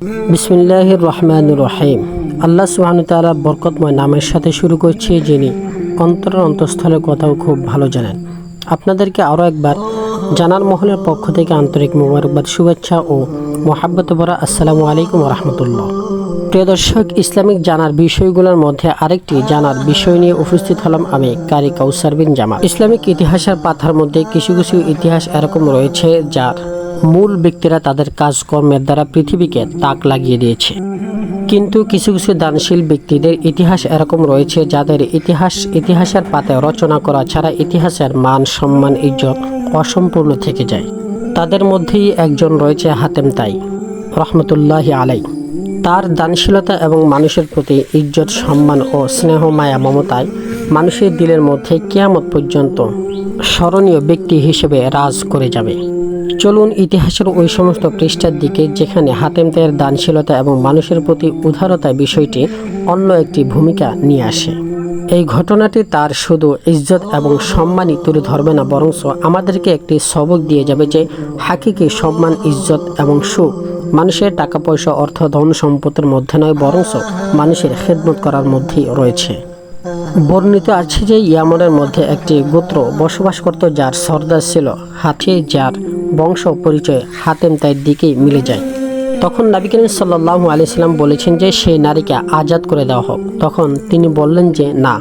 বিসমিল্লাহির রহমানির রহিম। আল্লাহ সুবহানাহু ওয়া তাআলার বরকতময় নামের সাথে শুরু করছি, যিনি অন্তরের অন্তঃস্থলের কথাও খুব ভালো জানেন। আপনাদেরকে আরও একবার জানার মহলের পক্ষ থেকে আন্তরিক মোবারকবাদ, শুভেচ্ছা ও মোহাব্বত ভরা আসসালামু আলাইকুম রহমতুল্লাহ। প্রিয় দর্শক, ইসলামিক জানার বিষয়গুলোর মধ্যে আরেকটি জানার বিষয় নিয়ে উপস্থিত হলাম আমি, কারি কাউসার বিন জামাল। ইসলামিক ইতিহাসের পাতার মধ্যে কিছু কিছু ইতিহাস এরকম রয়েছে যার মূল ব্যক্তিরা তাদের কাজকর্মের দ্বারা পৃথিবীকে তাক লাগিয়ে দিয়েছে, কিন্তু কিছু কিছু দানশীল ব্যক্তিদের ইতিহাস এরকম রয়েছে যাদের ইতিহাসের পাতায় রচনা করা ছাড়া ইতিহাসের মান, সম্মান, ইজ্জত অসম্পূর্ণ থেকে যায়। তাদের মধ্যেই একজন রয়েছে হাতেম তাই রহমতুল্লাহি আলাই। তার দানশীলতা এবং মানুষের প্রতি ইজ্জত, সম্মান ও স্নেহ, মায়া, মমতায় মানুষের দিলের মধ্যে কিয়ামত পর্যন্ত স্মরণীয় ব্যক্তি হিসেবে রাজ করে যাবে। চলুন ইতিহাসের ওই সমস্ত পৃষ্ঠার দিকে যেখানে হাতেম তাইয়ের দানশীলতা এবং মানুষের প্রতি উদারতা বিষয়টি অন্য একটি ভূমিকা নিয়ে আসে। এই ঘটনাটি তার শুধু ইজ্জত এবং সম্মানই তুলে ধরবে না, বরঞ্চ আমাদেরকে একটি সবক দিয়ে যাবে যে হাকিকি সম্মান, ইজ্জত এবং সুখ মানুষের টাকা পয়সা, অর্থ, ধন সম্পদের মধ্যে নয়, বরঞ্চ মানুষের খেদমত করার মধ্যেই রয়েছে। বর্ণিত আছে যে ইয়ামনের মধ্যে একটি গোত্র বসবাস করত যার সর্দার ছিল হাতি, যার বংশ পরিচয় হাতেম তাইয়ের দিকেই মিলে যায়। তখন নবী করিম সাল্লাল্লাহু আলাইহি সাল্লাম বলেছেন যে সেই নারীকে আজাদ করে দেওয়া হোক। তখন তিনি বললেন যে না,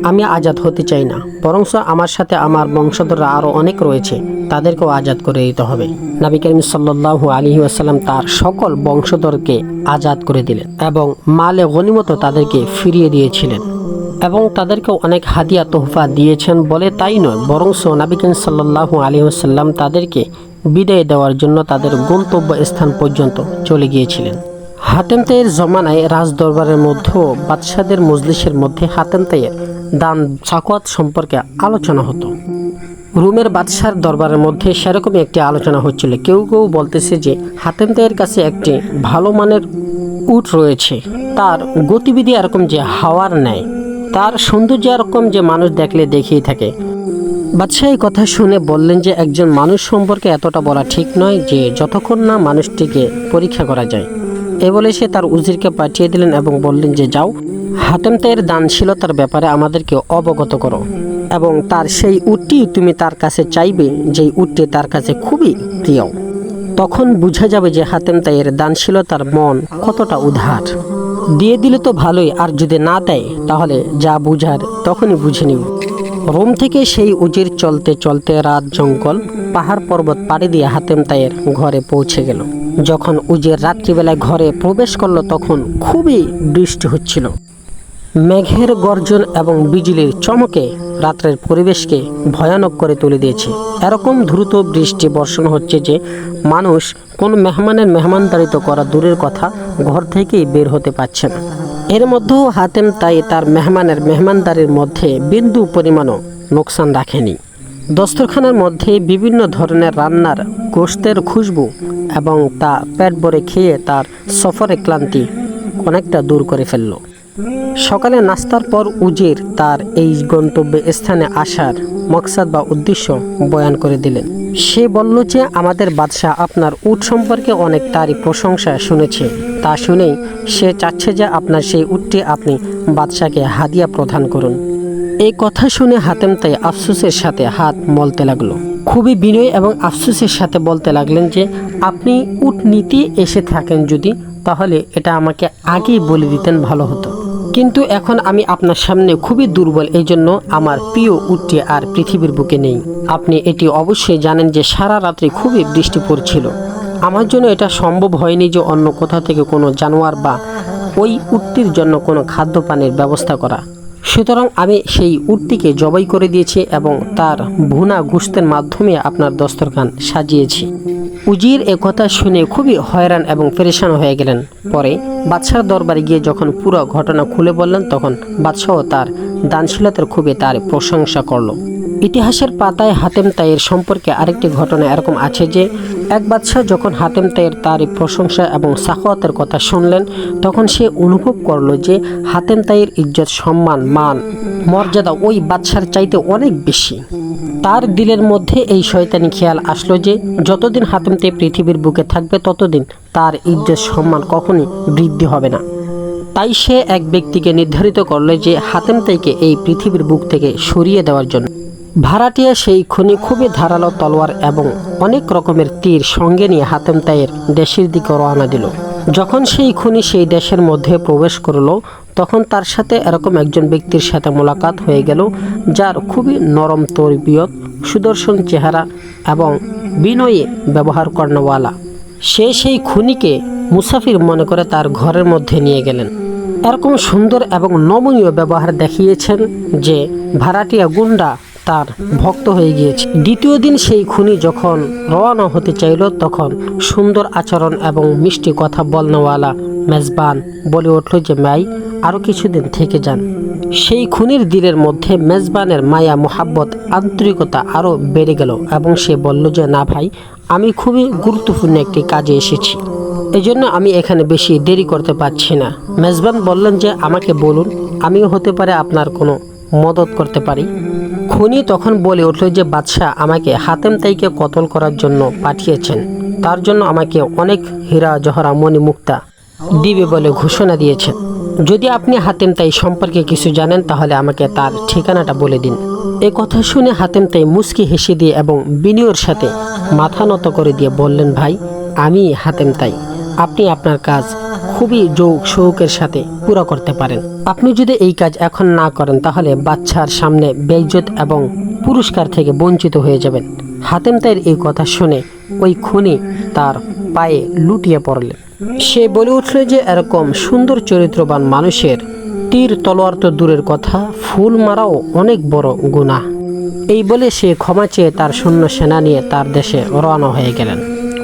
আমি আজাদ হতে চাই না, বরঞ্চ আমার সাথে আমার বংশধররা আরও অনেক রয়েছে, তাদেরকেও আজাদ করে দিতে হবে। নবী করিম সাল্লাল্লাহু আলাইহি ওয়াসাল্লাম তার সকল বংশধরকে আজাদ করে দিলেন এবং মালে গনিমত তাদেরকে ফিরিয়ে দিয়েছিলেন এবং তাদেরকে অনেক হাদিয়া তোহফা দিয়েছেন। বলে তাই নয়, বরঞ্চ নবী করিম সাল্লাল্লাহু আলাইহি ওয়াসাল্লাম তাদেরকে বিদায় দেওয়ার জন্য তাদের গন্তব্য স্থান পর্যন্ত চলে গিয়েছিলেন। হাতেম তাইয়ের জমানায় রাজ দরবারের মধ্যেও বাদশাদের মজলিসের মধ্যে হাতেম তাইয়ের দান সাকওয়াত সম্পর্কে আলোচনা হতো। রোমের বাদশার দরবারের মধ্যে সেরকমই একটি আলোচনা হচ্ছিল। কেউ কেউ বলতেছে যে হাতেম তাইয়ের কাছে একটি ভালো মানের উট রয়েছে, তার গতিবিধি এরকম যে হাওয়ার ন্যায়, তার সৌন্দর্য এরকম যে মানুষ দেখলে দেখিয়ে থাকে। বাদশাহ এই কথা শুনে বললেন যে একজন মানুষ সম্পর্কে এতটা বলা ঠিক নয় যে যতক্ষণ না মানুষটিকে পরীক্ষা করা যায়। এ বলে সে তার উজিরকে পাঠিয়ে দিলেন এবং বললেন যে যাও, হাতেম তাইয়ের দানশীলতার ব্যাপারে আমাদেরকে অবগত করো এবং তার সেই উটটি তুমি তার কাছে চাইবে, যেই উটটি তার কাছে খুবই প্রিয়। তখন বোঝা যাবে যে হাতেম তাইয়ের দানশীলতার মন কতটা উদার। দিয়ে দিলে তো ভালোই, আর যদি না দেয় তাহলে যা বুঝার তখনই বুঝে নিব। রোম থেকে সেই উজির চলতে চলতে রাত, জঙ্গল, পাহাড়, পর্বত পাড়ি দিয়ে হাতেম তাইয়ের ঘরে পৌঁছে গেল। যখন উজির রাত্রিবেলায় ঘরে প্রবেশ করলো তখন খুবই বৃষ্টি হচ্ছিল। মেঘের গর্জন এবং বিজলির চমকে রাত্রের পরিবেশকে ভয়ানক করে তুলে দিয়েছে। এরকম দ্রুত বৃষ্টি বর্ষণ হচ্ছে যে মানুষ কোন মেহমানের মেহমানদারিত করা দূরের কথা, ঘর থেকেই বের হতে পারছে না। এর মধ্যেও হাতেম তাই তার মেহমানের মেহমানদারির মধ্যে বিন্দু পরিমাণও নোকসান রাখেনি। দস্তরখানার মধ্যে বিভিন্ন ধরনের রান্নার গোশতের খুশবু এবং তা পেট ভরে খেয়ে তার সফরের ক্লান্তি অনেকটা দূর করে ফেলল। সকালে নাস্তার পর উজির তার এই গন্তব্যে স্থানে আসার মকসাদ বা উদ্দেশ্য বয়ান করে দিলেন। সে বলল যে আমাদের বাদশাহ আপনার উট সম্পর্কে অনেক তারই প্রশংসা শুনেছে, তা শুনেই সে চাচ্ছে যে আপনার সেই উটটি আপনি বাদশাকে হাদিয়া প্রদান করুন। এই কথা শুনে হাতেম তাই আফসোসের সাথে হাত মলতে লাগলো। খুবই বিনয় এবং আফসোসের সাথে বলতে লাগলেন যে আপনি উট নিতে এসে থাকেন যদি, তাহলে এটা আমাকে আগেই বলে দিতেন, ভালো হতো। কিন্তু এখন আমি আপনার সামনে খুবই দুর্বল, এই জন্য আমার প্রিয় উটটি আর পৃথিবীর বুকে নেই। আপনি এটি অবশ্যই জানেন যে সারা রাত্রি খুবই বৃষ্টি পড়ছিল। আমার জন্য এটা সম্ভব হয়নি যে অন্য কোথা থেকে কোনো জানোয়ার বা ওই উটটির জন্য কোনো খাদ্য পানির ব্যবস্থা করা। সুতরাং আমি সেই উটটিকে জবাই করে দিয়েছি এবং তার ভুনা গোশতের মাধ্যমে আপনার দস্তরখান সাজিয়েছি। উজির একথা শুনে খুবই হয়রান এবং পেরেশান হয়ে গেলেন। পরে বাদশার দরবারে গিয়ে যখন পুরো ঘটনা খুলে বললেন, তখন বাদশাহ তার দানশীলতার খুবই তার প্রশংসা করল। ইতিহাসের পাতায় হাতেম তাইয়ের সম্পর্কে আরেকটি ঘটনা এরকম আছে যে এক বাদশাহ যখন হাতেম তাইয়ের তার প্রশংসা এবং সাখাওয়াতের কথা শুনলেন, তখন সে অনুভব করলো যে হাতেম তাইয়ের ইজ্জত, সম্মান, মান, মর্যাদা ওই বাদশার চাইতে অনেক বেশি। তার দিলের মধ্যে এই শয়তানি খেয়াল আসলো যে যতদিন হাতেম তাই পৃথিবীর বুকে থাকবে ততদিন তার ইজ্জত, সম্মান কখনই বৃদ্ধি হবে না। তাই সে এক ব্যক্তিকে নির্ধারিত করলো যে হাতেম তাইকে এই পৃথিবীর বুক থেকে সরিয়ে দেওয়ার জন্য। ভাড়াটিয়া সেই খুনি খুবই ধারালো তলোয়ার এবং অনেক রকমের তীর সঙ্গে নিয়ে হাতেম তাইয়ের দেশের দিকে রওনা দিল। যখন সেই খুনি সেই দেশের মধ্যে প্রবেশ করলো, তখন তার সাথে এরকম একজন ব্যক্তির সাথে মোলাকাত হয়ে গেল, যার খুবই নরম তরবিয়ত, সুদর্শন চেহারা এবং বিনয়ী ব্যবহার কর্ণওয়ালা। সে সেই খুনিকে মুসাফির মনে করে তার ঘরের মধ্যে নিয়ে গেলেন। এরকম সুন্দর এবং নমনীয় ব্যবহার দেখিয়েছেন যে ভাড়াটিয়া গুন্ডা তার ভক্ত হয়ে গিয়েছে। দ্বিতীয় দিন সেই খুনি যখন রওনা হতে চাইল, তখন সুন্দর আচরণ এবং মিষ্টি কথা বলনেওয়ালা মেজবান বলে উঠল যে ভাই, আরও কিছুদিন থেকে যান। সেই খুনির দিলের মধ্যে মেজবানের মায়া, মোহাব্বত, আন্তরিকতা আরও বেড়ে গেল এবং সে বলল যে না ভাই, আমি খুবই গুরুত্বপূর্ণ একটি কাজে এসেছি, এজন্য আমি এখানে বেশি দেরি করতে পারছি না। মেজবান বললেন যে আমাকে বলুন, আমিও হতে পারে আপনার কোনো মদত করতে পারি। খুনি তখন বলে উঠল যে বাদশাহ আমাকে হাতেম তাইকে কতল করার জন্য পাঠিয়েছেন, তার জন্য আমাকে অনেক হীরা, জহরা, মণি, মুক্তা দিবে বলে ঘোষণা দিয়েছেন। যদি আপনি হাতেম তাই সম্পর্কে কিছু জানেন তাহলে আমাকে তার ঠিকানাটা বলে দিন। এ কথা শুনে হাতেম তাই মুচকি হেসে দিয়ে এবং বিনয়ের সাথে মাথা নত করে দিয়ে বললেন, ভাই আমি হাতেম তাই, আপনি আপনার কাজ খুবই শৌকের সাথে পুরো করতে পারেন। আপনি যদি এই কাজ এখন না করেন তাহলে বাচ্চার সামনে বেইজ্জত এবং পুরস্কার থেকে বঞ্চিত হয়ে যাবেন। হাতেম তাইয়ের এই কথা শুনে ওই খুনি তার পায়ে লুটিয়ে পড়লেন। সে বলে উঠল যে এরকম সুন্দর চরিত্রবান মানুষের তীর তলোয়ার তো দূরের কথা, ফুল মারাও অনেক বড় গুনাহ। এই বলে সে ক্ষমা চেয়ে তার সৈন্য সেনা নিয়ে তার দেশে রওনা হয়ে গেলেন।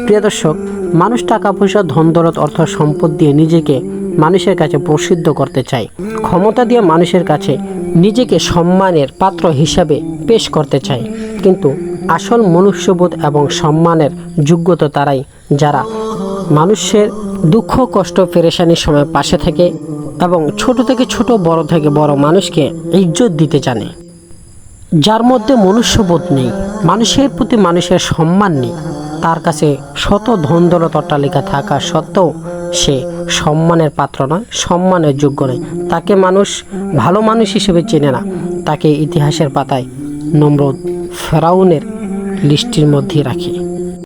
প্রিয় দর্শক, মানুষ টাকা পয়সা, ধন দৌলত, অর্থ সম্পদ দিয়ে নিজেকে মানুষের কাছে প্রসিদ্ধ করতে চায়, ক্ষমতা দিয়ে মানুষের কাছে নিজেকে সম্মানের পাত্র হিসাবে পেশ করতে চায়, কিন্তু আসল মনুষ্যবোধ এবং সম্মানের যোগ্যতা তারাই যারা মানুষের দুঃখ, কষ্ট, পেরেশানির সময় পাশে থাকে এবং ছোট থেকে ছোট, বড় থেকে বড় মানুষকে ইজ্জত দিতে জানে। যার মধ্যে মনুষ্যবোধ নেই, মানুষের প্রতি মানুষের সম্মান নেই, তার কাছে শত ধন দৌলত, অট্টালিকা থাকা সত্ত্বেও সে সম্মানের পাত্র নয়, সম্মানের যোগ্য নয়। তাকে মানুষ ভালো মানুষ হিসেবে চেনে না, তাকে ইতিহাসের পাতায় নমরুদ, ফেরাউনের লিস্টের মধ্যে রাখে।